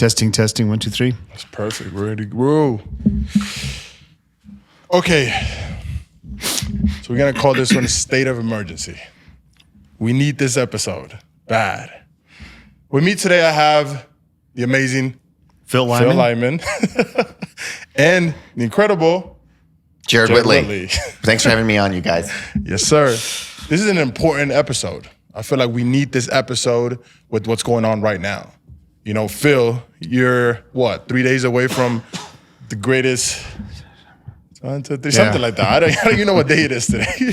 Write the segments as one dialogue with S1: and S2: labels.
S1: Testing, 1, 2, 3.
S2: That's perfect. We're ready to grow. Okay. So we're going to call this one a state of emergency. We need this episode bad. With me today, I have the amazing
S1: Phil Lyman.
S2: And the incredible
S3: Jared Whitley. Thanks for having me on, you guys.
S2: Yes, sir. This is an important episode. I feel like we need this episode with what's going on right now. You know, Phil, you're 3 days away from the greatest, 1, 2, 3, something like that. I don't even know what day it is today.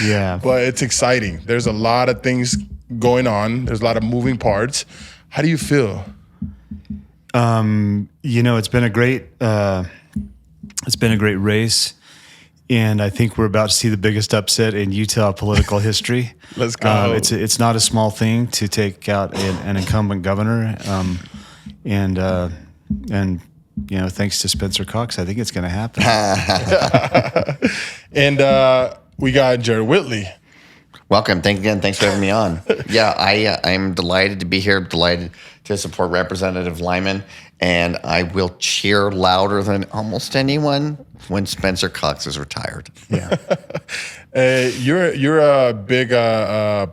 S1: Yeah.
S2: But it's exciting. There's a lot of things going on. There's a lot of moving parts. How do you feel?
S1: It's been a great race, and I think we're about to see the biggest upset in Utah political history.
S2: Let's go.
S1: It's not a small thing to take out an incumbent governor, and thanks to Spencer Cox, I think it's going to happen.
S2: And we got Jared Whitley.
S3: Welcome. Thanks for having me on. Yeah, I'm delighted to be here. Delighted to support Representative Lyman, and I will cheer louder than almost anyone when Spencer Cox is retired.
S1: Yeah.
S2: You're a big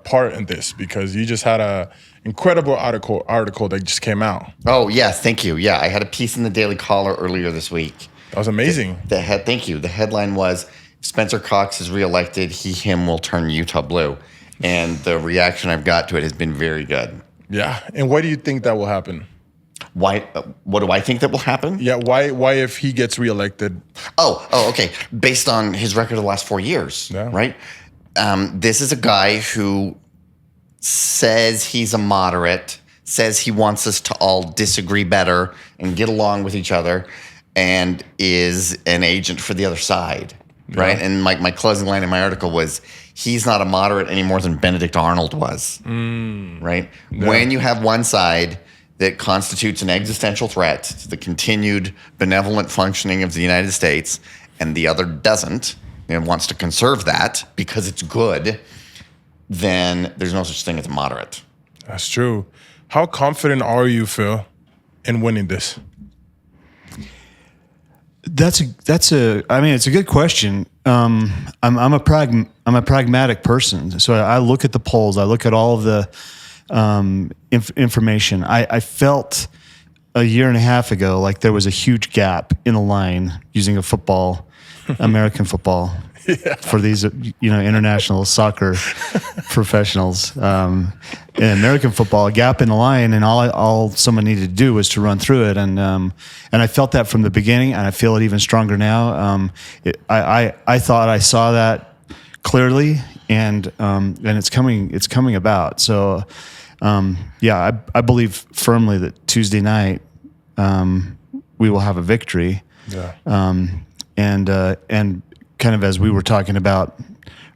S2: part in this because you just had a incredible article that just came out.
S3: Oh, yes, thank you. Yeah, I had a piece in the Daily Caller earlier this week.
S2: That was amazing.
S3: Thank you. The headline was, Spencer Cox is reelected, him will turn Utah blue. And the reaction I've got to it has been very good.
S2: Yeah. And why do you think that will happen?
S3: Why? What do I think that will happen?
S2: Yeah. Why if he gets reelected?
S3: Oh, okay. Based on his record of the last 4 years, right? This is a guy who says he's a moderate, says he wants us to all disagree better and get along with each other, and is an agent for the other side. Right. And my closing line in my article was, he's not a moderate any more than Benedict Arnold was. Right. Yeah. When you have one side that constitutes an existential threat to the continued benevolent functioning of the United States, and the other doesn't and wants to conserve that because it's good, then there's no such thing as a moderate.
S2: That's true. How confident are you, Phil, in winning this?
S1: It's a good question. I'm a pragmatic person, so I look at the polls. I look at all of the information. I felt a year and a half ago like there was a huge gap in the line using a football, American football, for these international soccer professionals. In American football, a gap in the line, and all someone needed to do was to run through it, and I felt that from the beginning, and I feel it even stronger now. I thought I saw that clearly, and it's coming about. So, I believe firmly that Tuesday night we will have a victory.
S2: Yeah.
S1: And kind of as we were talking about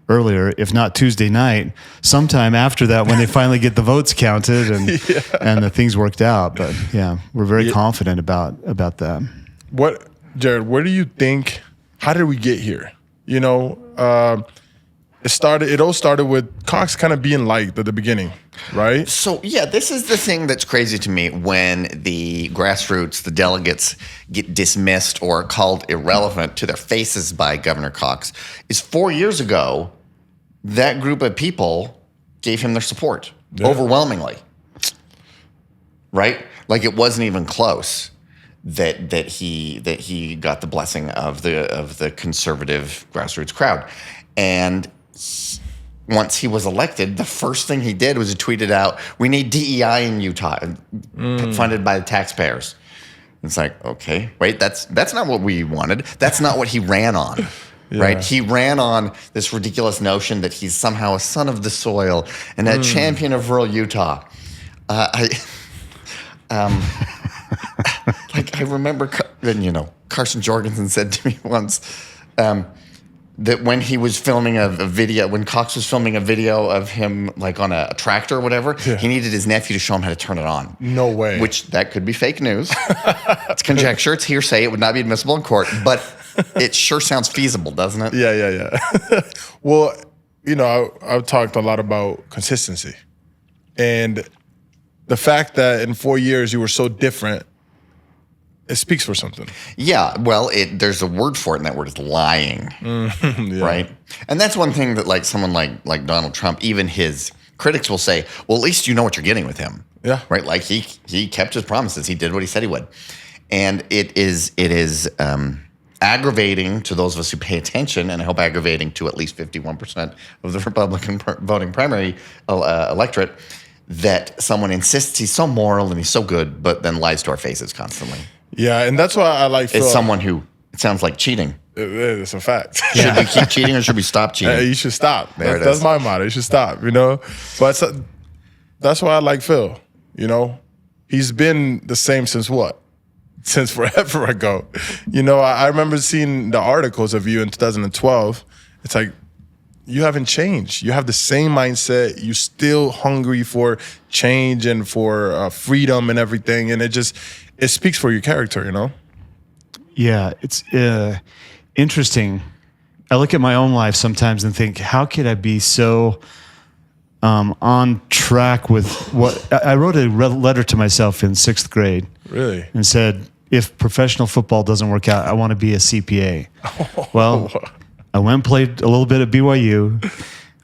S1: earlier, if not Tuesday night, sometime after that when they finally get the votes counted and and the things worked out. But yeah, we're very confident about that.
S2: Jared, where do you think, how did we get here? It all started with Cox kind of being liked at the beginning, right?
S3: So, yeah, this is the thing that's crazy to me when the grassroots, the delegates, get dismissed or called irrelevant to their faces by Governor Cox, is 4 years ago, that group of people gave him their support overwhelmingly, right? Like it wasn't even close that he got the blessing of the conservative grassroots crowd. And once he was elected, the first thing he did was he tweeted out, "We need DEI in Utah, funded by the taxpayers." It's like, okay, wait, that's not what we wanted. That's not what he ran on, right? He ran on this ridiculous notion that he's somehow a son of the soil and a champion of rural Utah. I remember, Carson Jorgensen said to me once, that when he was filming a video, when Cox was filming a video of him like on a tractor or whatever, he needed his nephew to show him how to turn it on.
S2: No way.
S3: Which that could be fake news. It's conjecture. It's hearsay. It would not be admissible in court, but it sure sounds feasible, doesn't it?
S2: Yeah. Well, I've talked a lot about consistency, and the fact that in 4 years you were so different, it speaks for something.
S3: Yeah, well, there's a word for it, and that word is lying, right? And that's one thing that like someone like Donald Trump, even his critics will say, well, at least you know what you're getting with him.
S2: Yeah.
S3: Right? Like he kept his promises. He did what he said he would. And it is aggravating to those of us who pay attention, and I hope aggravating to at least 51% of the Republican voting primary electorate, that someone insists he's so moral and he's so good, but then lies to our faces constantly.
S2: Yeah, and that's why I like Phil.
S3: It's someone who, it sounds like cheating.
S2: It's a fact.
S3: Should we keep cheating or should we stop cheating?
S2: You should stop.
S3: That's
S2: That's my motto. You should stop, you know? But that's why I like Phil, you know? He's been the same since what? Since forever ago. You know, I remember seeing the articles of you in 2012. It's like, you haven't changed. You have the same mindset. You're still hungry for change and for freedom and everything. And it speaks for your character, you know?
S1: Yeah, it's interesting. I look at my own life sometimes and think, how could I be so on track with what I wrote a letter to myself in 6th grade.
S2: Really?
S1: And said, if professional football doesn't work out, I want to be a CPA. Well, I went and played a little bit at BYU.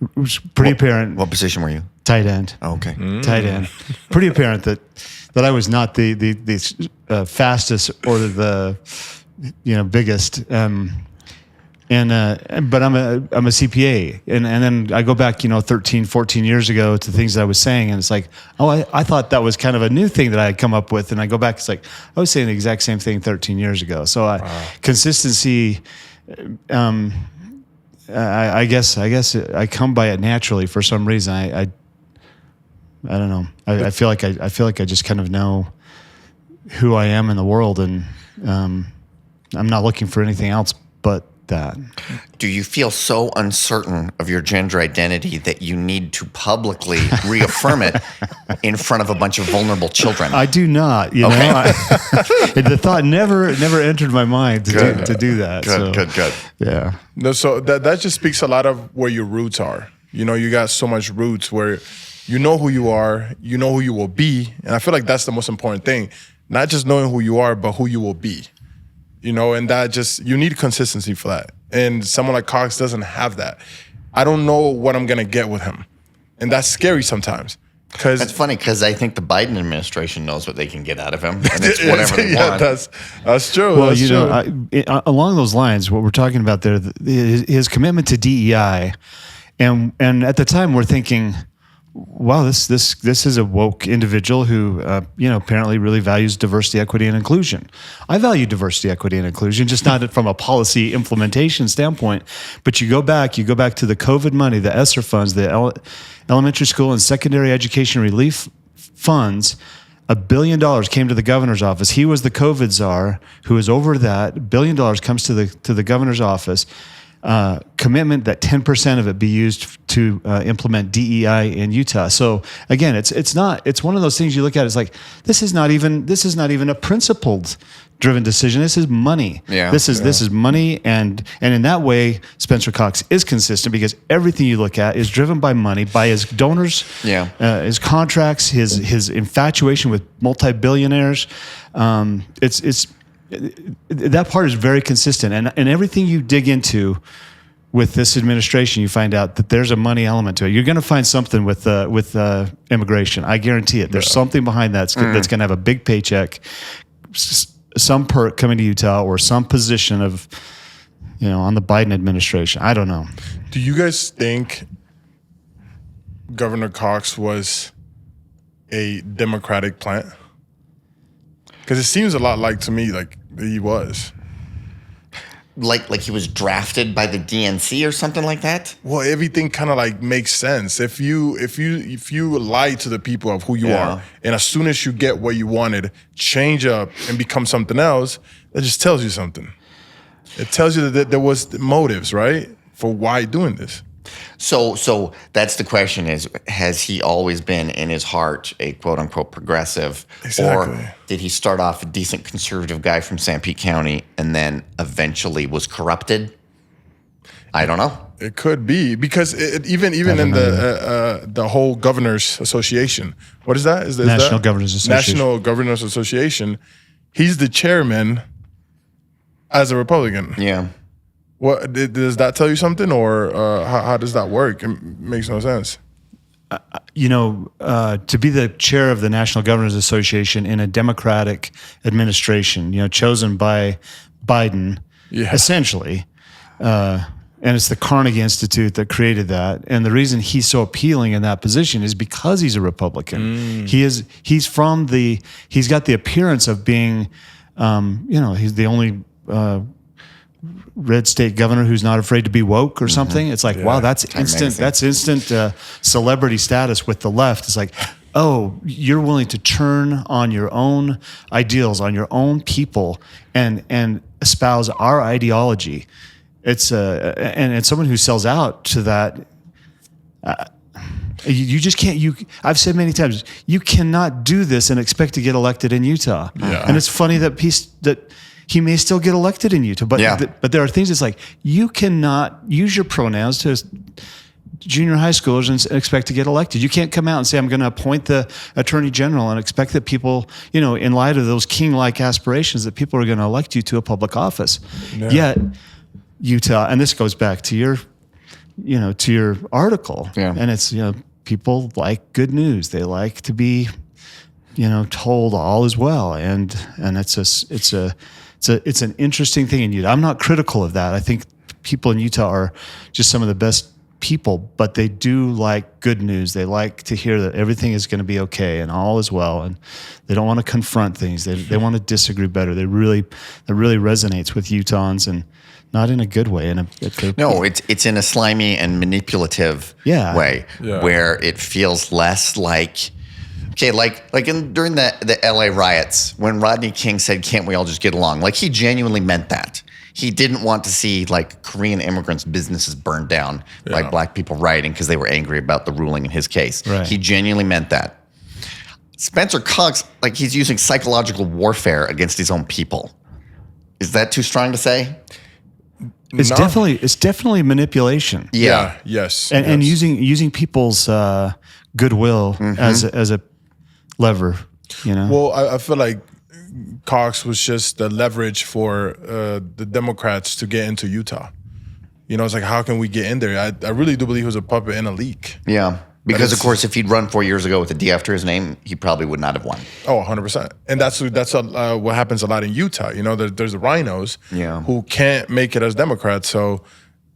S1: It was pretty apparent.
S3: What position were you?
S1: Tight end.
S3: Oh, okay.
S1: Tight end. Pretty apparent that I was not the fastest or the biggest. But I'm a CPA, and then I go back 13, 14 years ago to things that I was saying, and it's like, oh, I thought that was kind of a new thing that I had come up with, and I go back, it's like I was saying the exact same thing 13 years ago. So consistency, I guess I come by it naturally for some reason. I don't know. I feel like I just kind of know who I am in the world, and I'm not looking for anything else but that.
S3: Do you feel so uncertain of your gender identity that you need to publicly reaffirm it in front of a bunch of vulnerable children?
S1: I do not. You know, the thought never entered my mind to do that.
S3: Good.
S1: Yeah.
S2: No, so that just speaks a lot of where your roots are. You know, you got so much roots where you know who you are, you know who you will be, and I feel like that's the most important thing. Not just knowing who you are, but who you will be. You know, and you need consistency for that. And someone like Cox doesn't have that. I don't know what I'm going to get with him. And that's scary sometimes.
S3: That's funny because I think the Biden administration knows what they can get out of him. And it's whatever they want.
S2: That's true.
S1: Well,
S2: that's
S1: true. Along those lines, what we're talking about there, his commitment to DEI. And at the time we're thinking, wow, this is a woke individual who, apparently really values diversity, equity, and inclusion. I value diversity, equity, and inclusion, just not from a policy implementation standpoint. But you go back to the COVID money, the ESSER funds, the elementary school and secondary education relief funds. $1 billion came to the governor's office. He was the COVID czar who was over that. $1 billion comes to the governor's office. Commitment that 10% of it be used to implement DEI in Utah. So again, it's one of those things you look at. It's like this is not even a principled driven decision. This is money.
S3: Yeah.
S1: This is money, and in that way, Spencer Cox is consistent because everything you look at is driven by money, by his donors, his contracts, his infatuation with multi-billionaires. That part is very consistent, and everything you dig into with this administration, you find out that there's a money element to it. You're going to find something with immigration. I guarantee it. There's something behind that's going to have a big paycheck, some perk coming to Utah, or some position of, on the Biden administration. I don't know.
S2: Do you guys think Governor Cox was a Democratic plant? Because it seems a lot like to me like he was.
S3: Like he was drafted by the DNC or something like that?
S2: Well, everything kind of like makes sense. If you lie to the people of who you are, and as soon as you get what you wanted, change up and become something else, that just tells you something. It tells you that there was motives, right, for why doing this.
S3: So that's the question: has he always been in his heart a quote unquote progressive,
S2: exactly,
S3: or did he start off a decent conservative guy from San Pete County and then eventually was corrupted? I don't know.
S2: It could be because even in the whole Governors Association. What is that? Is
S1: National
S2: that?
S1: Governors Association.
S2: National Governors Association. He's the chairman as a Republican.
S3: Yeah.
S2: What does that tell you something, or how does that work? It makes no sense.
S1: To be the chair of the National Governors Association in a Democratic administration, chosen by Biden, essentially, and it's the Carnegie Institute that created that. And the reason he's so appealing in that position is because he's a Republican. He's got the appearance of being, he's the only red state governor who's not afraid to be woke or something. It's like, wow, that's instant.
S3: Amazing.
S1: That's instant celebrity status with the left. It's like, oh, you're willing to turn on your own ideals, on your own people, and espouse our ideology. It's and someone who sells out to that. You just can't. I've said many times, you cannot do this and expect to get elected in Utah.
S2: Yeah.
S1: And it's funny that he may still get elected in Utah, but there are things. It's like you cannot use your pronouns to junior high schoolers and expect to get elected. You can't come out and say, I'm going to appoint the attorney general and expect that people, in light of those king-like aspirations, that people are going to elect you to a public office. Yeah. Yet Utah, and this goes back to your article, and it's, people like good news. They like to be, told all is well. And it's an interesting thing in Utah. I'm not critical of that. I think people in Utah are just some of the best people, but they do like good news. They like to hear that everything is going to be okay and all is well, and they don't want to confront things. They want to disagree better. That really resonates with Utahns, and not in a good way.
S3: It's in a slimy and manipulative way where it feels less like. Okay, during the LA riots, when Rodney King said, "Can't we all just get along?" Like, he genuinely meant that. He didn't want to see Korean immigrants' businesses burned down by black people rioting because they were angry about the ruling in his case. Right. He genuinely meant that. Spencer Cox, he's using psychological warfare against his own people. Is that too strong to say?
S1: It's definitely manipulation.
S2: Yeah. Yes.
S1: And using people's goodwill as a lever.
S2: Well, I feel like Cox was just the leverage for the Democrats to get into Utah. It's like, how can we get in there? I really do believe he was a puppet in a leak.
S3: Yeah. Because, of course, if he'd run 4 years ago with a D after his name, he probably would not have won.
S2: Oh, 100%. And that's what happens a lot in Utah. There's the rhinos who can't make it as Democrats, so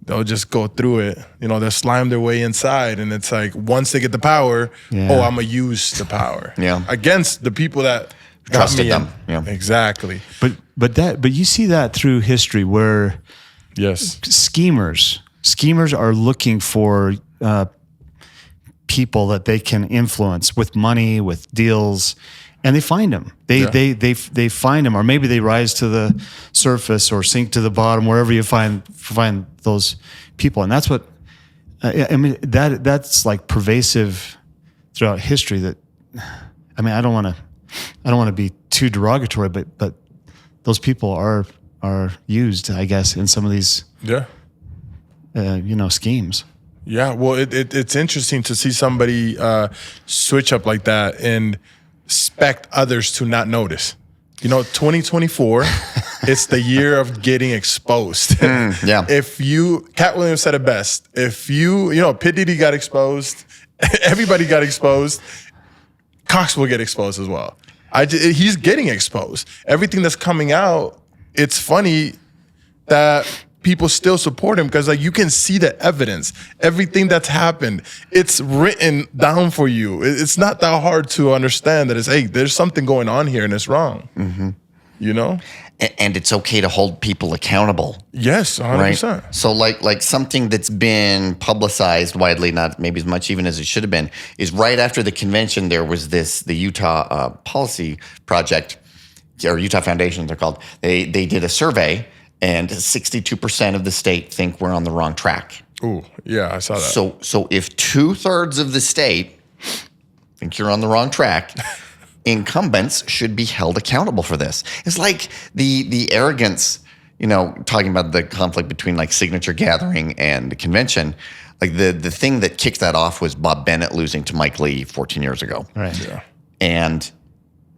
S2: they'll just go through it. They'll slime their way inside, and it's like, once they get the power, I'm going to use the power against the people that
S3: trusted them.
S2: Yeah. Exactly.
S1: But you see that through history where schemers are looking for people that they can influence with money, with deals, and they find them. They find them, or maybe they rise to the surface or sink to the bottom, wherever you find those people. And that's what that's pervasive throughout history. I don't want to be too derogatory, but those people are used, I guess, in some of these schemes.
S2: Yeah, well, it's interesting to see somebody switch up like that and expect others to not notice. 2024, it's the year of getting exposed. Cat Williams said it best. If P. Diddy got exposed, everybody got exposed, Cox will get exposed as well. He's getting exposed. Everything that's coming out, it's funny that people still support him because you can see the evidence. Everything that's happened, it's written down for you. It's not that hard to understand that there's something going on here and it's wrong.
S3: And it's okay to hold people accountable.
S2: Yes, 100%.
S3: Right? So like something that's been publicized widely, not maybe as much even as it should have been, is right after the convention, there was the Utah Policy Project, or Utah Foundation, they're called. They did a survey, and 62% of the state think we're on the wrong track.
S2: Ooh, yeah, I saw that.
S3: So if 2/3 of the state think you're on the wrong track, incumbents should be held accountable for this. It's like the arrogance talking about the conflict between like signature gathering and the convention, like the thing that kicked that off was Bob Bennett losing to Mike Lee 14 years ago.
S1: Right.
S2: Yeah.
S3: And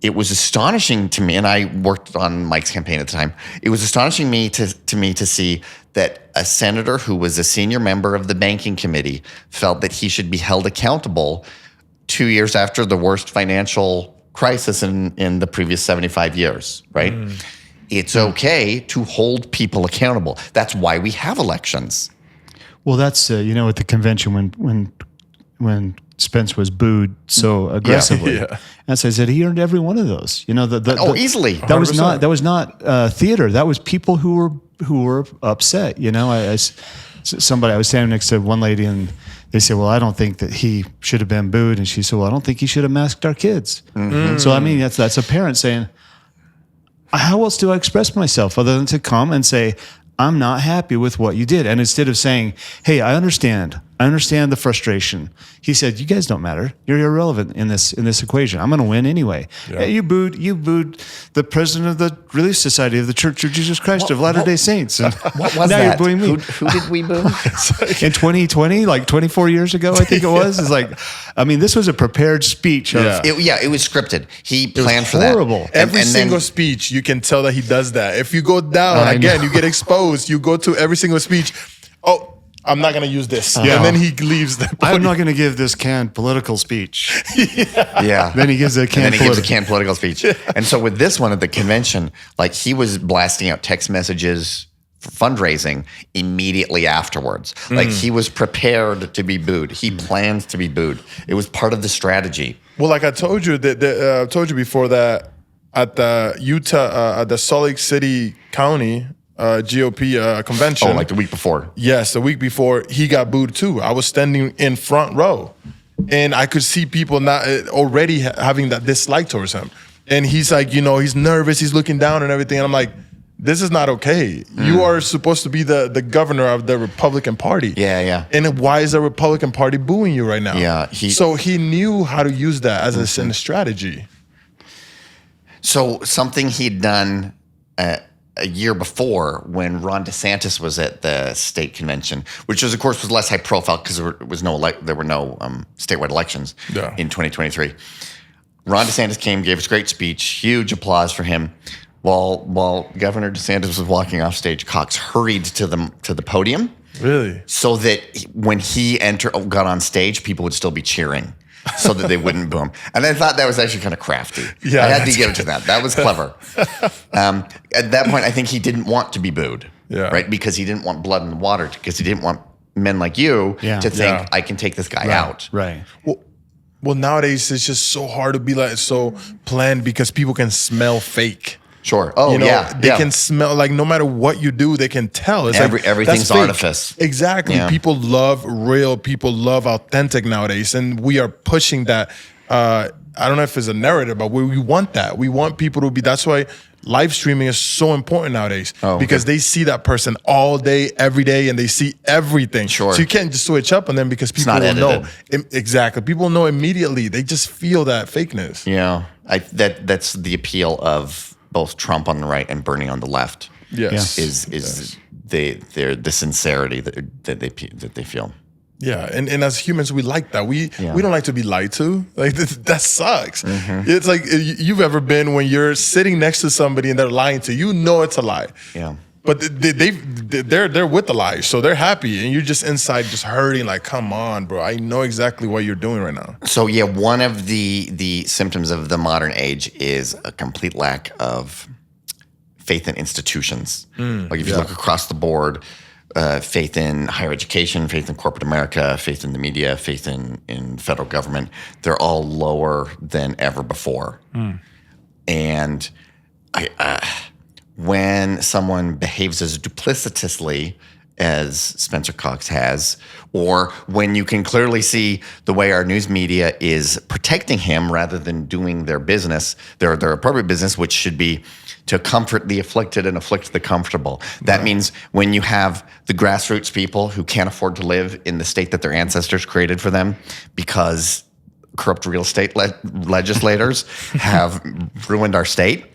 S3: it was astonishing to me, and I worked on Mike's campaign at the time. It was astonishing to me to see that a senator who was a senior member of the banking committee felt that he should be held accountable 2 years after the worst financial crisis in the previous 75 years, right? It's okay to hold people accountable. That's why we have elections.
S1: Well, that's at the convention when Spence was booed so aggressively.
S2: Yeah.
S1: And so I said he earned every one of those.
S3: Easily.
S1: That was not theater. That was people who were upset. I was standing next to one lady and they said, well, I don't think that he should have been booed. And she said, well, I don't think he should have masked our kids. So I mean, that's a parent saying, how else do I express myself other than to come and say, I'm not happy with what you did. And instead of saying, hey, I understand the frustration. He said, you guys don't matter. You're irrelevant in this equation. I'm going to win anyway.
S2: Yeah.
S1: Hey, you booed the president of the Relief Society of the Church of Jesus Christ of Latter-day Saints. And
S3: What was
S1: now
S3: that?
S1: you're booing me.
S3: Who did we boo?
S1: In 2020, like 24 years ago, I think it was. It's like, I mean, this was a prepared speech.
S2: Yeah.
S3: It was scripted. He planned for that.
S1: horrible.
S2: Every single speech, you can tell that he does that. If you go down, again, you get exposed. You go to every single speech. Oh, I'm not going to use this.
S1: Yeah.
S2: And then he leaves the podium.
S1: I'm not going to give this canned political speech.
S3: Yeah.
S1: Then he gives a canned
S3: political speech. And so with this one at the convention, like he was blasting out text messages for fundraising immediately afterwards. Like he was prepared to be booed. He planned to be booed. It was part of the strategy.
S2: Well, like I told you, before that at the at the Salt Lake City County GOP convention.
S3: Oh, like the week before.
S2: Yes, the week before, he got booed too. I was standing in front row, and I could see people not already having that dislike towards him. And he's like, he's nervous, he's looking down and everything. And I'm like, this is not okay. You are supposed to be the governor of the Republican Party.
S3: Yeah.
S2: And why is the Republican Party booing you right now?
S3: Yeah.
S2: So he knew how to use that as a strategy.
S3: So something he'd done a year before when Ron DeSantis was at the state convention, which was, of course, was less high profile because there were no statewide elections in 2023. Ron DeSantis came, gave his great speech, huge applause for him. While Governor DeSantis was walking off stage, Cox hurried to the podium.
S2: Really?
S3: So that when he got on stage, people would still be cheering. So that they wouldn't boo him. And I thought that was actually kind of crafty.
S2: Yeah,
S3: I had to give it to that. That was clever. At that point, I think he didn't want to be booed, right? Because he didn't want blood in the water, because he didn't want men like you to think, I can take this guy out.
S1: Right.
S2: Well, nowadays, it's just so hard to be like so planned because people can smell fake.
S3: Sure. Oh,
S2: They can smell, like, no matter what you do, they can tell. It's
S3: everything's artifice.
S2: Exactly. Yeah. People love real. People love authentic nowadays. And we are pushing that. I don't know if it's a narrative, but we want that. We want people to be, that's why live streaming is so important nowadays. Because they see that person all day, every day, and they see everything.
S3: Sure.
S2: So you can't just switch up on them because people will know. Exactly. People know immediately. They just feel that fakeness.
S3: Yeah. That's the appeal of both Trump on the right and Bernie on the left.
S2: Yes.
S3: Is they're the sincerity that they feel.
S2: Yeah, and as humans, we like that. We don't like to be lied to. Like that sucks. It's like you've ever been when you're sitting next to somebody and they're lying to you. You know it's a lie.
S3: Yeah.
S2: But they're with the lie, so they're happy, and you're just inside just hurting. Like, come on, bro! I know exactly what you're doing right now.
S3: So yeah, one of the symptoms of the modern age is a complete lack of faith in institutions. Like if you look across the board, faith in higher education, faith in corporate America, faith in the media, faith in federal government, they're all lower than ever before. And when someone behaves as duplicitously as Spencer Cox has, or when you can clearly see the way our news media is protecting him rather than doing their business, their appropriate business, which should be to comfort the afflicted and afflict the comfortable. That means when you have the grassroots people who can't afford to live in the state that their ancestors created for them because corrupt real estate legislators have ruined our state,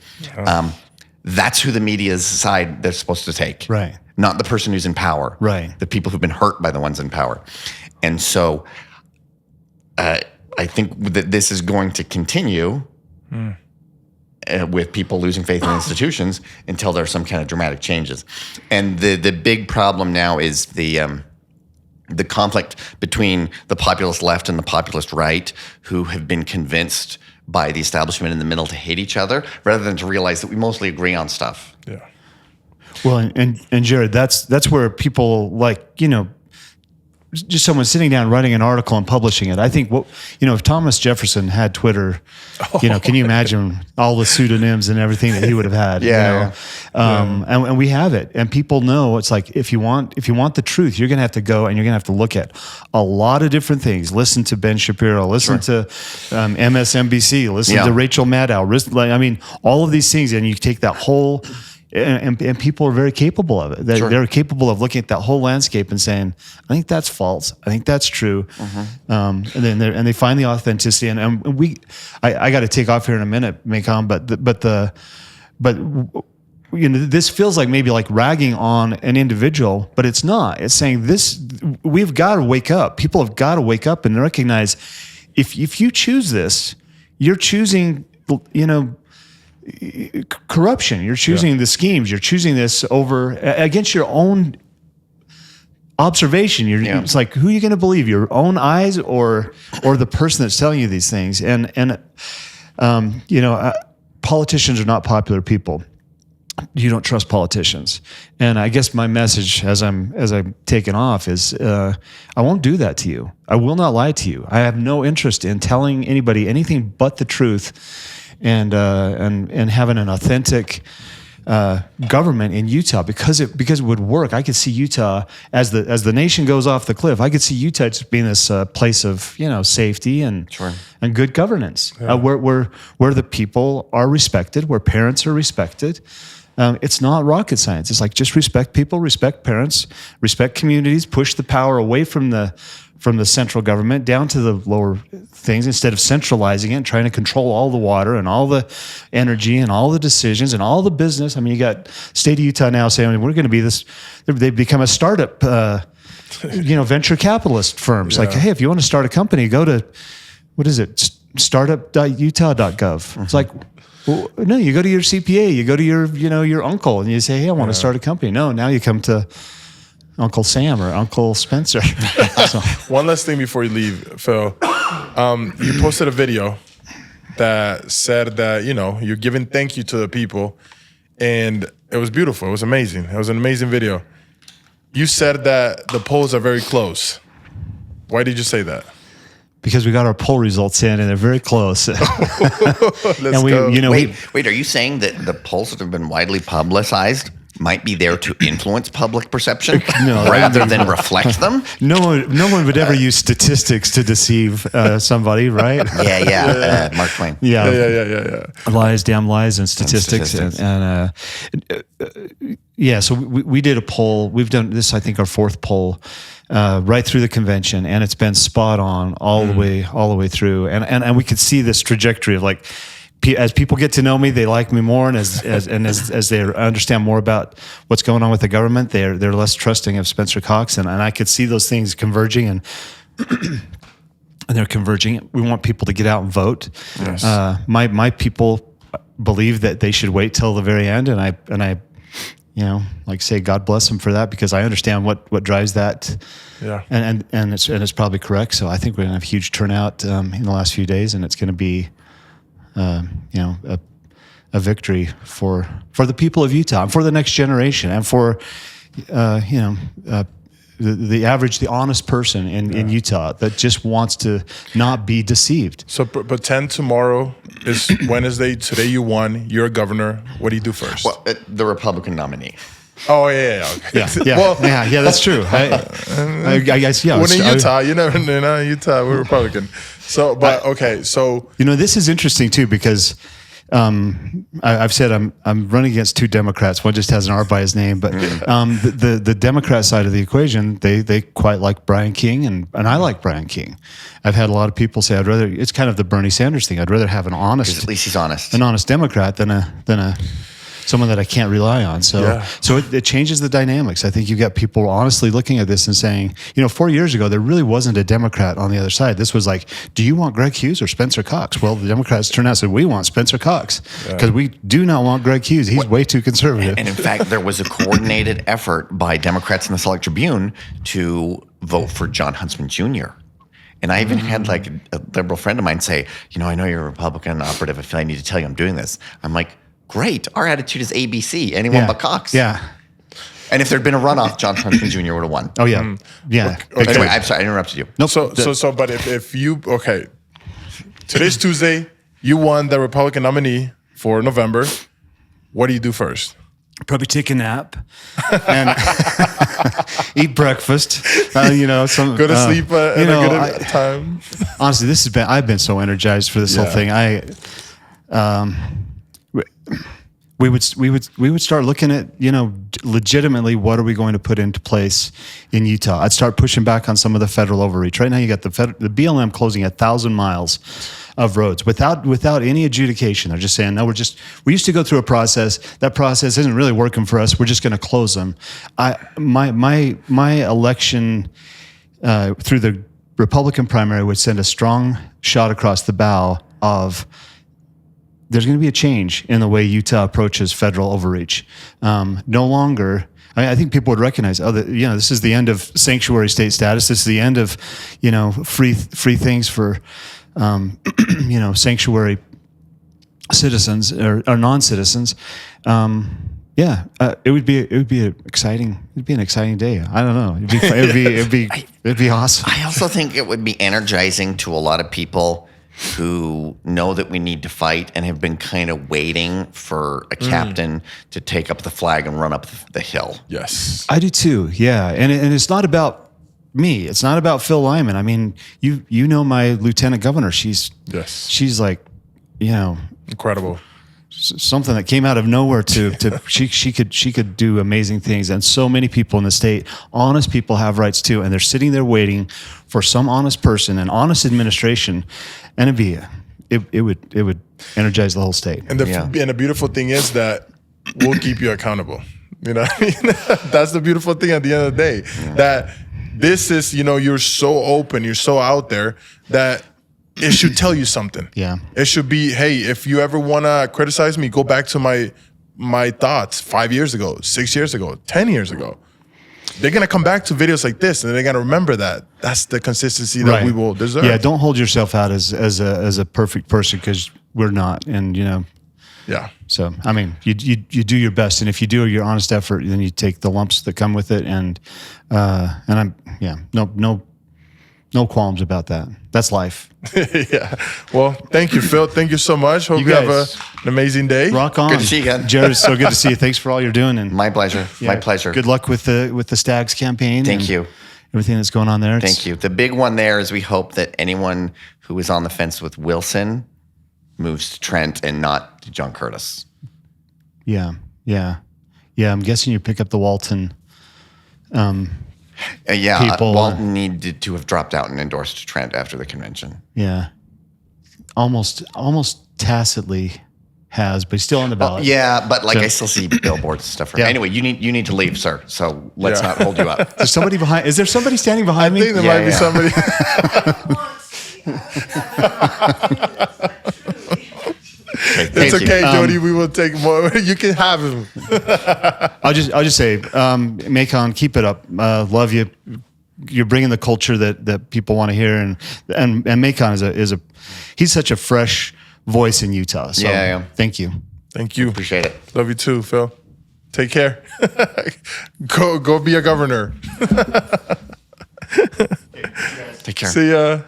S3: that's who the media's side they're supposed to take.
S1: Right.
S3: Not the person who's in power.
S1: Right.
S3: The people who've been hurt by the ones in power. And so I think that this is going to continue with people losing faith in institutions until there are some kind of dramatic changes. And the big problem now is the conflict between the populist left and the populist right, who have been convinced by the establishment in the middle to hate each other, rather than to realize that we mostly agree on stuff.
S2: Yeah.
S1: Well, and Jared, that's where people like, just someone sitting down, writing an article and publishing it. I think if Thomas Jefferson had Twitter, can you imagine all the pseudonyms and everything that he would have had? And we have it, and people know it's like, if you want the truth, you're going to have to go and you're going to have to look at a lot of different things. Listen to Ben Shapiro, listen to MSNBC, listen to Rachel Maddow. All of these things, and you take that whole. And people are very capable of it. They're capable of looking at that whole landscape and saying, "I think that's false. I think that's true." And then they find the authenticity. I got to take off here in a minute, Maikon. But this feels like maybe like ragging on an individual, but it's not. It's saying this. We've got to wake up. People have got to wake up and recognize if you choose this, you're choosing. Corruption. You're choosing the schemes. You're choosing this over against your own observation. It's like, who are you going to believe? Your own eyes or the person that's telling you these things? And politicians are not popular people. You don't trust politicians. And I guess my message as I'm taking off is I won't do that to you. I will not lie to you. I have no interest in telling anybody anything but the truth. And having an authentic government in Utah because it would work. I could see Utah as the nation goes off the cliff. I could see Utah just being this place of safety and good governance, where the people are respected, where parents are respected. It's not rocket science. It's like, just respect people, respect parents, respect communities, push the power away from the central government down to the lower things, instead of centralizing it and trying to control all the water and all the energy and all the decisions and all the business. You got state of Utah now saying, we're going to be this. They've become a startup, venture capitalist firms. Like, hey, if you want to start a company, go to, what is it? Startup.utah.gov. It's like, well, no, you go to your CPA, you go to your uncle, and you say, hey, I want to start a company. No, now you come to Uncle Sam or Uncle Spencer. So.
S2: One last thing before you leave, Phil. You posted a video that said that, you're giving thank you to the people, and it was beautiful. It was amazing. It was an amazing video. You said that the polls are very close. Why did you say that?
S1: Because we got our poll results in, and they're very close.
S2: Let's go.
S3: Wait, are you saying that the polls that have been widely publicized might be there to influence public perception rather than reflect them?
S1: No one would ever use statistics to deceive somebody, right?
S3: Yeah. Mark Twain.
S2: Yeah.
S1: Lies, damn lies, and statistics. So we did a poll. We've done this, I think, our fourth poll right through the convention, and it's been spot on all the way through. And we could see this trajectory of like, as people get to know me, they like me more, and as they understand more about what's going on with the government, they're less trusting of Spencer Cox, and I could see those things converging, and they're converging. We want people to get out and vote.
S2: Yes.
S1: My people believe that they should wait till the very end, and I say God bless them for that, because I understand what drives that.
S2: Yeah.
S1: And it's probably correct. So I think we're gonna have huge turnout in the last few days, and it's gonna be a victory for the people of Utah, and for the next generation, and for the average, the honest person in Utah that just wants to not be deceived.
S2: So pretend tomorrow is Wednesday. Today you won. You're a governor. What do you do first?
S3: Well, the Republican nominee.
S2: Oh yeah. Okay.
S1: Yeah, that's true. I guess
S2: When in Utah, you never know. Utah, we're Republican. So, but okay, so
S1: this is interesting too, because I've said I'm running against two Democrats. One just has an R by his name, but the Democrat side of the equation, they quite like Brian King, and I like Brian King. I've had a lot of people say it's kind of the Bernie Sanders thing. I'd rather have an honest,
S3: at least he's honest,
S1: an honest Democrat than a someone that I can't rely on. So it changes the dynamics. I think you've got people honestly looking at this and saying, 4 years ago, there really wasn't a Democrat on the other side. This was like, do you want Greg Hughes or Spencer Cox? Well, the Democrats turned out and said, we want Spencer Cox because we do not want Greg Hughes. He's way too conservative.
S3: And in fact, there was a coordinated effort by Democrats in the Select Tribune to vote for John Huntsman Jr. And I even had like a liberal friend of mine say, I know you're a Republican operative. I feel I need to tell you I'm doing this. I'm like, great. Our attitude is ABC. Anyone but Cox.
S1: Yeah.
S3: And if there'd been a runoff, John Huntsman Jr. would have won.
S1: Oh, yeah. Yeah.
S3: Okay. Anyway, I'm sorry. I interrupted you.
S2: Nope. But if you, today's Tuesday, you won the Republican nominee for November. What do you do first?
S1: Probably take a nap and eat breakfast. Go to
S2: sleep at a good time.
S1: Honestly, I've been so energized for this whole thing. We would start looking at, legitimately what are we going to put into place in Utah. I'd start pushing back on some of the federal overreach. Right now you got the BLM closing 1,000 miles of roads without any adjudication. They're just saying, no, we used to go through a process. That process isn't really working for us. We're just going to close them. My election through the Republican primary would send a strong shot across the bow of there's going to be a change in the way Utah approaches federal overreach. No longer, I think people would recognize, this is the end of sanctuary state status. This is the end of, free things for, sanctuary citizens or non-citizens. It would be an exciting day. I don't know. It'd be awesome.
S3: I also think it would be energizing to a lot of people who know that we need to fight and have been kind of waiting for a captain to take up the flag and run up the hill.
S2: Yes.
S1: I do too, yeah. And it's not about me. It's not about Phil Lyman. I mean, you know my lieutenant governor. She's like,
S2: incredible.
S1: Something that came out of nowhere to she could do amazing things. And so many people in the state, honest people, have rights too, and they're sitting there waiting for some honest person and honest administration, and it would energize the whole state.
S2: And the beautiful thing is that we'll keep you accountable. You know what I mean? That's the beautiful thing at the end of the day. That this is, you're so open, you're so out there that it should tell you something.
S1: Yeah.
S2: It should be, hey, if you ever want to criticize me, go back to my thoughts 5 years ago, 6 years ago, 10 years ago. They're going to come back to videos like this and they're going to remember that. That's the consistency that we will deserve.
S1: Yeah, don't hold yourself out as a perfect person, because we're not. And,
S2: Yeah.
S1: So, I mean, you do your best. And if you do your honest effort, then you take the lumps that come with it. And no qualms about that. That's life.
S2: Yeah. Well, thank you, Phil. Thank you so much. Hope you have an amazing day.
S1: Rock on.
S3: Good to see you again.
S1: Jared, it's so good to see you. Thanks for all you're doing. And
S3: my pleasure. My pleasure.
S1: Good luck with the Stags campaign.
S3: Thank you.
S1: Everything that's going on there.
S3: Thank you. The big one there is we hope that anyone who is on the fence with Wilson moves to Trent and not to John Curtis.
S1: Yeah. I'm guessing you pick up the Walton. People.
S3: Walton needed to have dropped out and endorsed Trent after the convention.
S1: Yeah, almost tacitly has, but he's still on the ballot.
S3: But I still see billboards and stuff. Anyway, you need to leave, sir. So let's not hold you up.
S1: Is there somebody standing behind me?
S2: I think there might be somebody. It's okay, Jody. We will take more. You can have him.
S1: I'll just say, Maikon, keep it up. Love you. You're bringing the culture that people want to hear, and Maikon he's such a fresh voice in Utah. So thank you.
S2: Thank you.
S3: Appreciate it.
S2: Love you too, Phil. Take care. Go be a governor.
S3: Take care.
S2: See ya.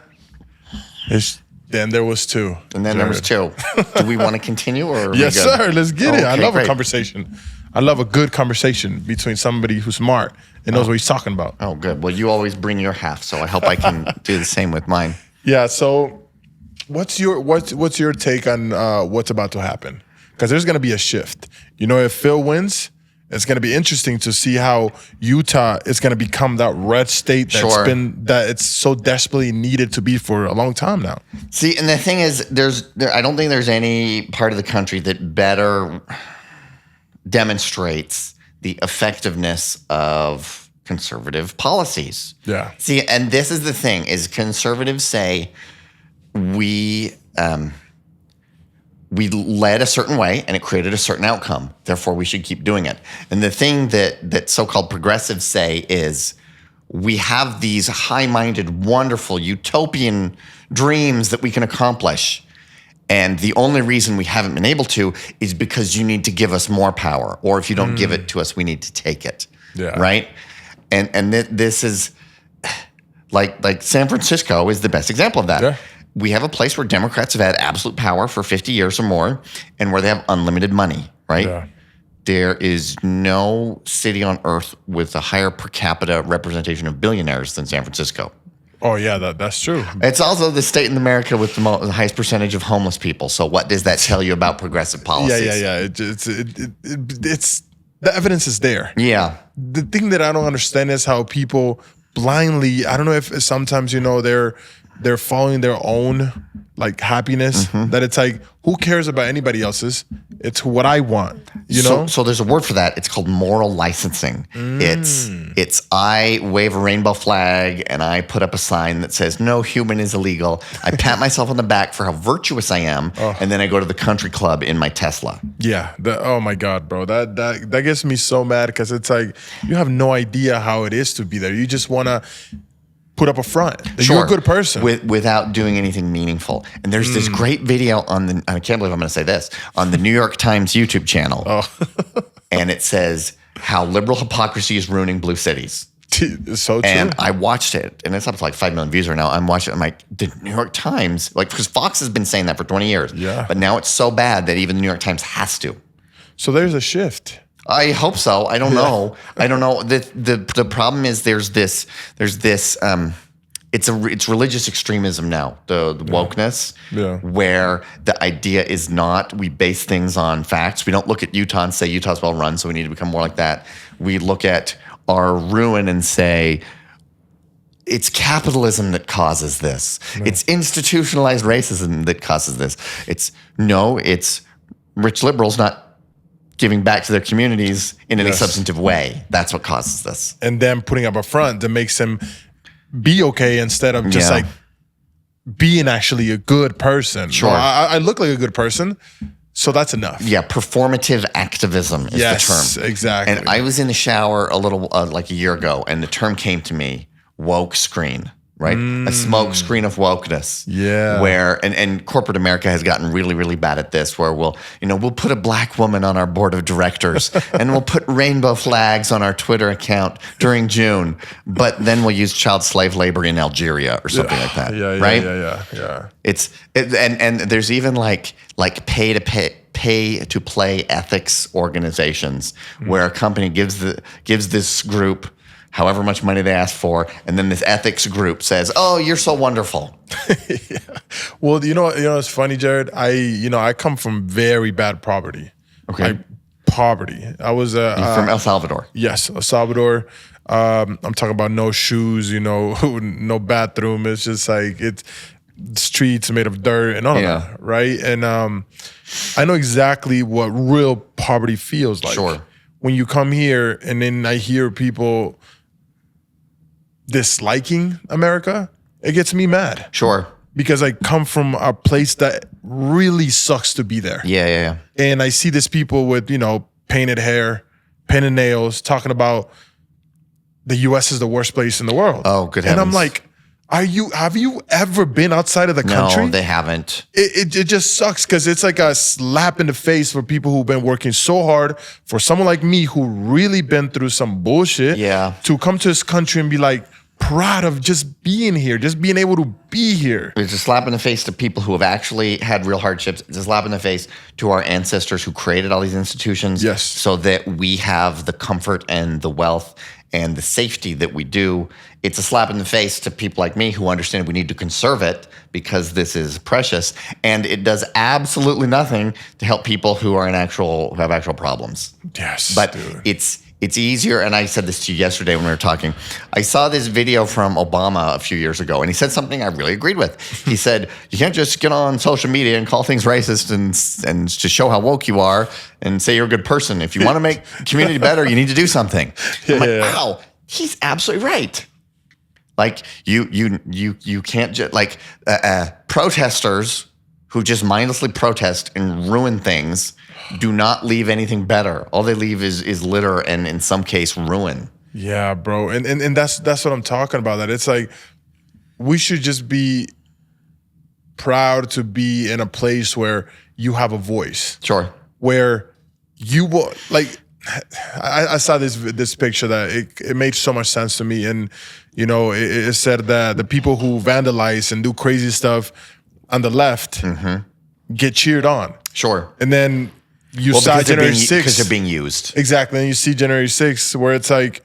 S2: Then there was two.
S3: And then there was two. Do we want to continue or?
S2: Yes, sir. Let's get it. I love
S3: great.
S2: a conversation. I love a good conversation between somebody who's smart and knows what he's talking about.
S3: Oh, good. Well, you always bring your half, so I hope I can do the same with mine.
S2: Yeah. So, what's your take on what's about to happen? Because there's going to be a shift. If Phil wins, it's going to be interesting to see how Utah is going to become that red state that it's so desperately needed to be for a long time now.
S3: See, and the thing is, I don't think there's any part of the country that better demonstrates the effectiveness of conservative policies.
S2: Yeah.
S3: See, and this is the thing: is conservatives say we led a certain way and it created a certain outcome. Therefore, we should keep doing it. And the thing that so-called progressives say is we have these high-minded, wonderful, utopian dreams that we can accomplish. And the only reason we haven't been able to is because you need to give us more power. Or if you don't give it to us, we need to take it.
S2: Yeah.
S3: Right? And this is like San Francisco is the best example of that.
S2: Yeah.
S3: We have a place where Democrats have had absolute power for 50 years or more and where they have unlimited money, right?
S2: Yeah.
S3: There is no city on earth with a higher per capita representation of billionaires than San Francisco.
S2: Oh yeah, that's true.
S3: It's also the state in America with the highest percentage of homeless people. So what does that tell you about progressive policies?
S2: Yeah. It's the evidence is there.
S3: Yeah.
S2: The thing that I don't understand is how people blindly. I don't know if sometimes they're following their own like happiness. That it's like, who cares about anybody else's? It's what I want. You know.
S3: So there's a word for that. It's called moral licensing. It's I wave a rainbow flag and I put up a sign that says no human is illegal. I pat myself on the back for how virtuous I am, and then I go to the country club in my Tesla.
S2: Yeah. Oh my God, bro. That gets me so mad because it's like you have no idea how it is to be there. You just want to put up a front. You're a good person.
S3: Without doing anything meaningful. And there's this great video on I can't believe I'm going to say this, on the New York Times YouTube channel. And it says how liberal hypocrisy is ruining blue cities.
S2: It's so true.
S3: And I watched it, and it's up to like 5 million views right now. I'm watching it. I'm like, the New York Times, like, because Fox has been saying that for 20 years.
S2: Yeah.
S3: But now it's so bad that even the New York Times has to.
S2: So there's a shift.
S3: I hope so. I don't know. I don't know. The problem is there's this it's religious extremism now, the wokeness, where the idea is not we base things on facts. We don't look at Utah and say Utah's well run, so we need to become more like that. We look at our ruin and say it's capitalism that causes this. No. It's institutionalized racism that causes this. It's rich liberals not giving back to their communities in any substantive way. That's what causes this.
S2: And then putting up a front that makes them be okay instead of just like being actually a good person.
S3: Sure.
S2: Well, I look like a good person, so that's enough.
S3: Yeah, performative activism is the term.
S2: Exactly.
S3: And I was in the shower a little like a year ago, and the term came to me, woke screen. Right? A smoke screen of wokeness.
S2: Yeah.
S3: Where, and corporate America has gotten really, really bad at this, where we'll put a black woman on our board of directors and we'll put rainbow flags on our Twitter account during June, but then we'll use child slave labor in Algeria or something like that. Right?
S2: Yeah.
S3: And there's even like pay to play ethics organizations where a company gives this group however much money they ask for, and then this ethics group says, "Oh, you're so wonderful."
S2: Well, you know, it's funny, Jared. I come from very bad poverty.
S3: Okay.
S2: Like, poverty. I was
S3: from El Salvador.
S2: Yes, El Salvador. I'm talking about no shoes, no bathroom. It's just like it's streets made of dirt and all of that, right? And I know exactly what real poverty feels like.
S3: Sure.
S2: When you come here and then I hear people disliking America, it gets me mad.
S3: Sure.
S2: Because I come from a place that really sucks to be there.
S3: Yeah.
S2: And I see these people with, painted hair, painted nails, talking about the US is the worst place in the world.
S3: Oh, good heavens.
S2: And I'm like, have you ever been outside of the country?
S3: No, they haven't.
S2: It just sucks because it's like a slap in the face for people who've been working so hard. For someone like me who really been through some bullshit, to come to this country and be like proud of just being here, just being able to be here.
S3: It's a slap in the face to people who have actually had real hardships. It's a slap in the face to our ancestors who created all these institutions, so that we have the comfort and the wealth and the safety that we do. It's a slap in the face to people like me who understand we need to conserve it because this is precious, and it does absolutely nothing to help people who have actual problems.
S2: Yes,
S3: but
S2: dude.
S3: it's easier, and I said this to you yesterday when we were talking. I saw this video from Obama a few years ago, and he said something I really agreed with. He said, you can't just get on social media and call things racist and to show how woke you are and say you're a good person. If you want to make community better, you need to do something. I'm like, wow, he's absolutely right. Like, you can't just, like, protesters who just mindlessly protest and ruin things do not leave anything better. All they leave is litter and, in some case, ruin.
S2: Yeah, bro. And that's what I'm talking about. That it's like, we should just be proud to be in a place where you have a voice.
S3: Sure.
S2: Where you will, like, I saw this picture that it made so much sense to me. And, you know, it said that the people who vandalize and do crazy stuff on the left get cheered on.
S3: Sure.
S2: And then you saw January 6th.
S3: Because they're being used.
S2: Exactly. And you see January 6th where it's like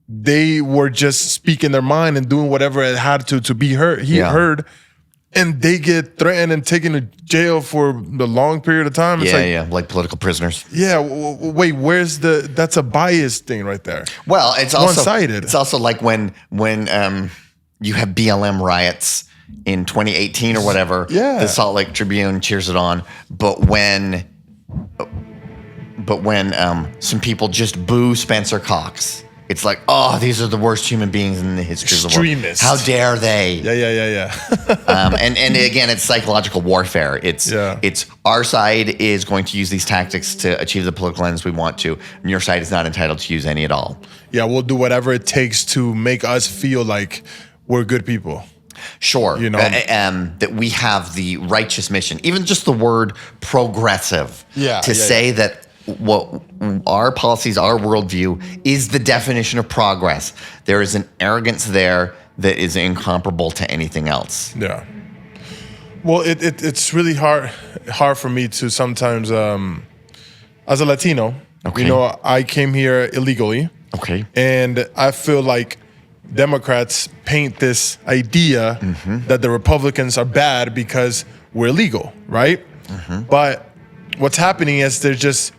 S2: they were just speaking their mind and doing whatever it had to be heard. Heard. And they get threatened and taken to jail for the long period of time. It's
S3: like political prisoners.
S2: Yeah, wait, that's a bias thing right there.
S3: Well, it's also
S2: one-sided.
S3: It's also like when you have BLM riots in 2018 or whatever.
S2: Yeah.
S3: The Salt Lake Tribune cheers it on, but when some people just boo Spencer Cox, it's like, oh, these are the worst human beings in the history of the world.
S2: Extremists.
S3: How dare they?
S2: Yeah.
S3: And again, it's psychological warfare. It's our side is going to use these tactics to achieve the political ends we want to, and your side is not entitled to use any at all.
S2: Yeah, we'll do whatever it takes to make us feel like we're good people.
S3: Sure.
S2: You know,
S3: that we have the righteous mission, even just the word progressive, say that what our policies, our worldview is the definition of progress. There is an arrogance there that is incomparable to anything else.
S2: Yeah. Well, it's really hard for me to sometimes, as a Latino, you know, I came here illegally.
S3: Okay.
S2: And I feel like Democrats paint this idea that the Republicans are bad because we're illegal, right? But what's happening is they're just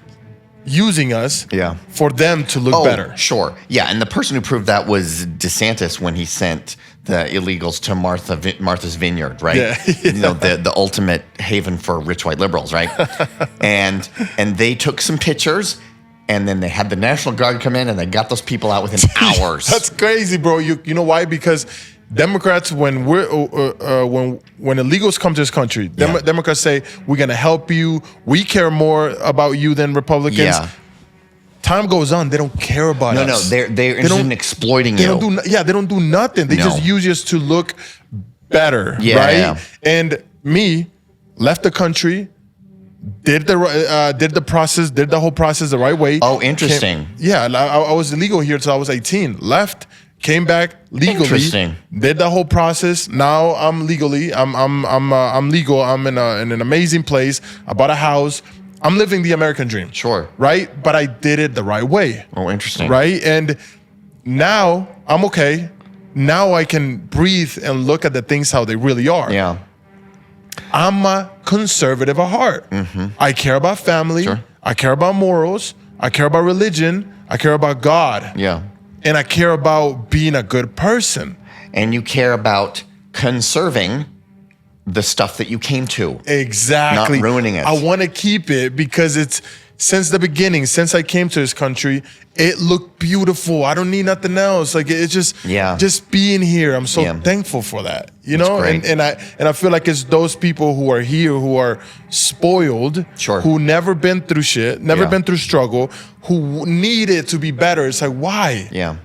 S2: using us for them to look better.
S3: Sure. Yeah, and the person who proved that was DeSantis when he sent the illegals to Martha's Vineyard, right?
S2: Yeah.
S3: You know, the ultimate haven for rich white liberals, right? and they took some pictures, and then they had the National Guard come in and they got those people out within hours.
S2: That's crazy, bro. You know why? Because Democrats, when illegals come to this country, Democrats say, we're going to help you. We care more about you than Republicans. Yeah. Time goes on. They don't care about us.
S3: No, they're interested in exploiting you.
S2: They don't do nothing. They just use us to look better, right?
S3: Yeah.
S2: And me, left the country, did the whole process the right way.
S3: Oh, interesting.
S2: I was illegal here until I was 18. Left, came back legally.
S3: Interesting.
S2: Did the whole process. Now I'm legally. I'm legal. I'm in an amazing place. I bought a house. I'm living the American dream.
S3: Sure.
S2: Right? But I did it the right way.
S3: Oh, interesting.
S2: Right? And now I'm okay. Now I can breathe and look at the things how they really are.
S3: Yeah.
S2: I'm a conservative at heart. I care about family.
S3: Sure.
S2: I care about morals. I care about religion. I care about God.
S3: Yeah.
S2: And I care about being a good person.
S3: And you care about conserving the stuff that you came to.
S2: Exactly.
S3: Not ruining it.
S2: I want to keep it because it's, since the beginning, since I came to this country, it looked beautiful. I don't need nothing else. Like, it's just being here. I'm so thankful for that. You know, and I feel like it's those people who are here who are spoiled, who never been through shit, never been through struggle, who need it to be better. It's like, why?
S3: Yeah.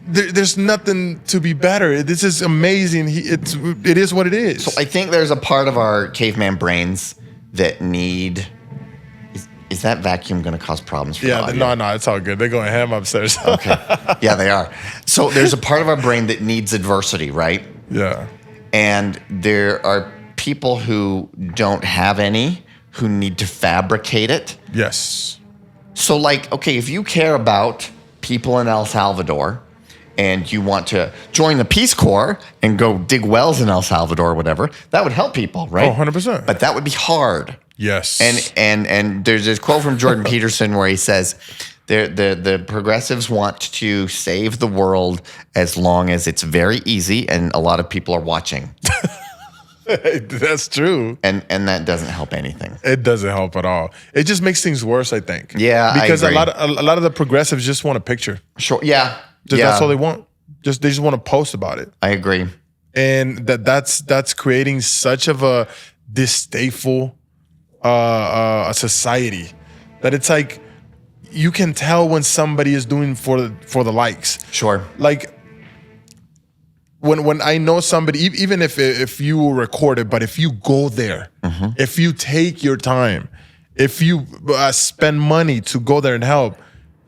S2: There's nothing to be better. This is amazing. It is what it is.
S3: So I think there's a part of our caveman brains that need. Is that vacuum going to cause problems for you?
S2: No, it's all good. They're going ham upstairs.
S3: Okay. Yeah, they are. So there's a part of our brain that needs adversity, right?
S2: Yeah.
S3: And there are people who don't have any, who need to fabricate it.
S2: Yes.
S3: So, like, okay, if you care about people in El Salvador and you want to join the Peace Corps and go dig wells in El Salvador or whatever, that would help people, right?
S2: Oh, 100%.
S3: But that would be hard.
S2: Yes.
S3: And there's this quote from Jordan Peterson where he says The progressives want to save the world as long as it's very easy and a lot of people are watching.
S2: That's true.
S3: And that doesn't help anything.
S2: It doesn't help at all. It just makes things worse, I think.
S3: Yeah,
S2: because
S3: I agree.
S2: a lot of the progressives just want a picture.
S3: Sure. Yeah.
S2: That's all they want. They just want to post about it.
S3: I agree.
S2: And that's creating such of a distasteful society that it's like you can tell when somebody is doing for the likes.
S3: Sure.
S2: Like when I know somebody, even if you record it, but if you go there, if you take your time, if you spend money to go there and help,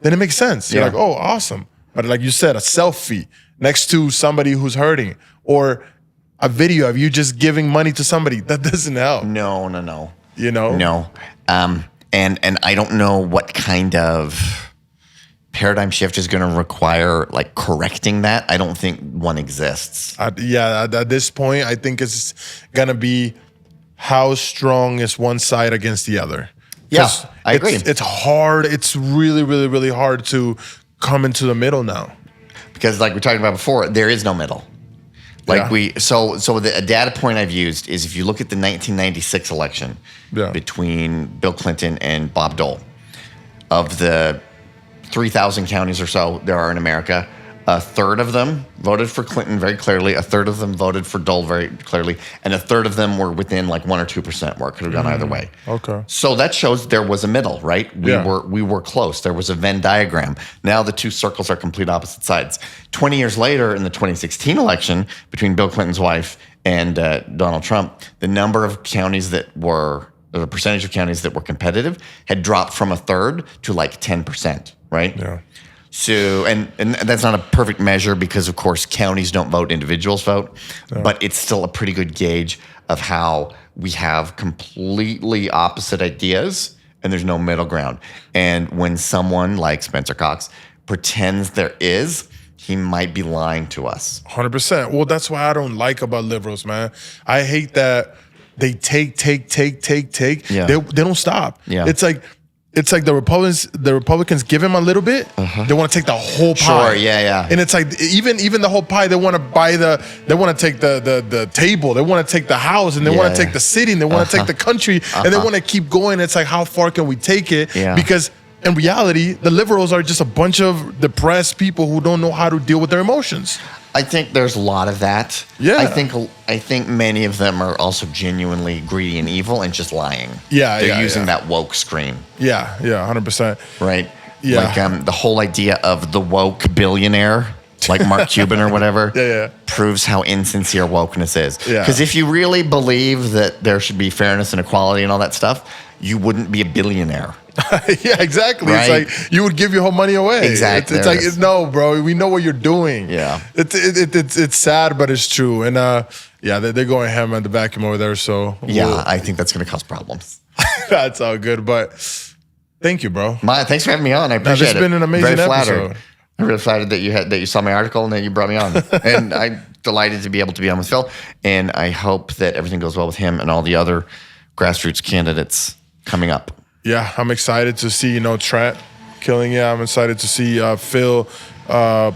S2: then it makes sense. You're like, oh, awesome. But like you said, a selfie next to somebody who's hurting, or a video of you just giving money to somebody, that doesn't help.
S3: No.
S2: You know?
S3: No. And I don't know what kind of paradigm shift is going to require like correcting that. I don't think one exists.
S2: At this point, I think it's going to be how strong is one side against the other.
S3: Yeah, I agree.
S2: It's hard. It's really, really, really hard to come into the middle now.
S3: Because like we talked about before, there is no middle. So the data point I've used is if you look at the 1996 election between Bill Clinton and Bob Dole, of the 3,000 counties or so there are in America, a third of them voted for Clinton very clearly, a third of them voted for Dole very clearly, and a third of them were within like 1 or 2%, where it could have gone either way.
S2: Okay.
S3: So that shows there was a middle, right? We were close. There was a Venn diagram. Now the two circles are complete opposite sides. 20 years later, in the 2016 election between Bill Clinton's wife and Donald Trump, the number of counties the percentage of counties that were competitive had dropped from a third to like 10%, right?
S2: Yeah.
S3: So, and that's not a perfect measure because, of course, counties don't vote, individuals vote. Yeah. But it's still a pretty good gauge of how we have completely opposite ideas and there's no middle ground. And when someone like Spencer Cox pretends there is, he might be lying to us.
S2: 100%. Well, that's what I don't like about liberals, man. I hate that they take.
S3: Yeah.
S2: They don't stop.
S3: Yeah.
S2: It's like the Republicans give him a little bit. They want to take the whole pie.
S3: Sure, yeah.
S2: And it's like even the whole pie, they want to they want to take the table, they want to take the house, and they want to take the city, and they want to take the country, and they want to keep going. It's like, how far can we take it?
S3: Yeah.
S2: Because in reality, the liberals are just a bunch of depressed people who don't know how to deal with their emotions.
S3: I think there's a lot of that.
S2: Yeah.
S3: I think many of them are also genuinely greedy and evil and just lying.
S2: Yeah,
S3: They're using that woke scream.
S2: Yeah, 100%.
S3: Right?
S2: Yeah.
S3: Like the whole idea of the woke billionaire, like Mark Cuban or whatever, proves how insincere wokeness is.
S2: Yeah.
S3: Because if you really believe that there should be fairness and equality and all that stuff, you wouldn't be a billionaire.
S2: Yeah, exactly.
S3: Right?
S2: It's like you would give your whole money away.
S3: Exactly.
S2: It's like, no, bro, we know what you're doing.
S3: Yeah.
S2: It's sad, but it's true. And they're going ham at the vacuum over there. So
S3: I think that's going to cause problems.
S2: That's all good. But thank you, bro.
S3: Thanks for having me on. I appreciate it.
S2: This has been an amazing episode.
S3: I'm really flattered that you saw my article and that you brought me on. And I'm delighted to be able to be on with Phil. And I hope that everything goes well with him and all the other grassroots candidates coming up.
S2: Yeah, I'm excited to see, Trent killing it. I'm excited to see Phil, fill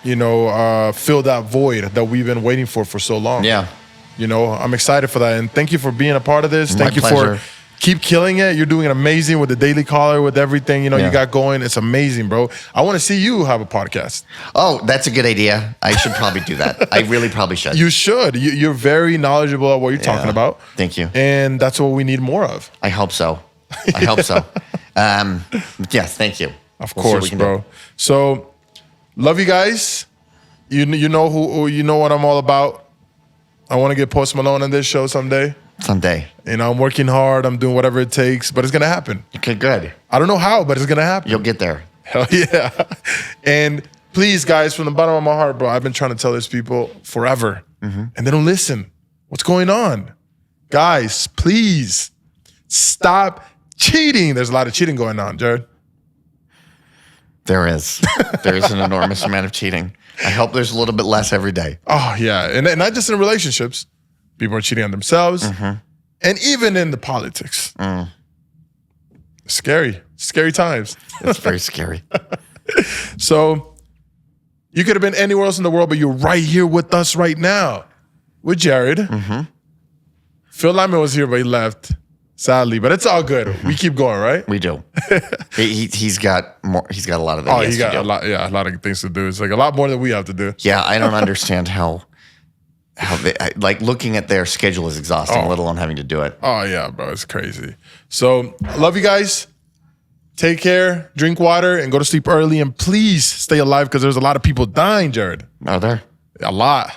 S2: that void that we've been waiting for so long.
S3: Yeah.
S2: I'm excited for that. And thank you for being a part of this.
S3: My
S2: Thank you
S3: pleasure.
S2: for keep killing it. You're doing amazing with the Daily Caller, with everything, you got going. It's amazing, bro. I want to see you have a podcast.
S3: Oh, that's a good idea. I should probably do that. I really probably should.
S2: You should. You're very knowledgeable at what you're talking about.
S3: Thank you.
S2: And that's what we need more of.
S3: I hope so. Yes, thank you.
S2: Of course, bro. So, love you guys. You know what I'm all about. I want to get Post Malone on this show someday.
S3: Someday.
S2: I'm working hard. I'm doing whatever it takes, but it's going to happen.
S3: Okay, good. I
S2: don't know how, but it's going to happen.
S3: You'll get there.
S2: Hell yeah. And please, guys, from the bottom of my heart, bro, I've been trying to tell these people forever, and they don't listen. What's going on? Guys, please stop cheating. There's a lot of cheating going on, Jared.
S3: There is. There is an enormous amount of cheating. I hope there's a little bit less every day.
S2: Oh, yeah. And not just in relationships. People are cheating on themselves. And even in the politics. Scary times.
S3: It's very scary.
S2: So you could have been anywhere else in the world, but you're right here with us right now with Jared.
S3: Mm-hmm.
S2: Phil Lyman was here, but he left, sadly. But it's all good. We keep going, right?
S3: We do. He's got more. He's got a lot of things.
S2: Oh, he got a lot. Yeah, a lot of things to do. It's like a lot more than we have to do.
S3: Yeah, I don't understand how they, like looking at their schedule is exhausting, let alone having to do it.
S2: Oh yeah, bro, it's crazy. So I love you guys. Take care, drink water, and go to sleep early. And please stay alive because there's a lot of people dying, Jared.
S3: Are there?
S2: A lot.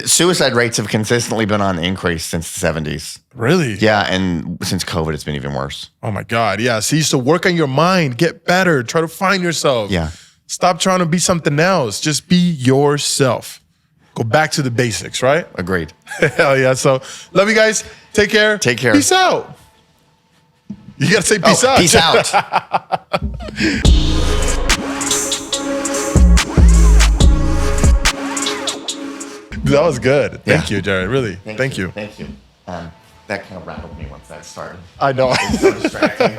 S3: Suicide rates have consistently been on the increase since the 70s.
S2: Really?
S3: Yeah, and since COVID, it's been even worse.
S2: Oh my God. Yeah. See, so work on your mind, get better, try to find yourself.
S3: Yeah.
S2: Stop trying to be something else. Just be yourself. Go back to the basics, right?
S3: Agreed.
S2: Hell yeah. So love you guys. Take care.
S3: Take care.
S2: Peace out. You gotta say peace out.
S3: Peace out.
S2: That was good.
S3: Yeah.
S2: Thank you, Jared. Really. Thank you.
S3: Thank you. That kind of rattled me once that started.
S2: I know.
S3: It's so distracting.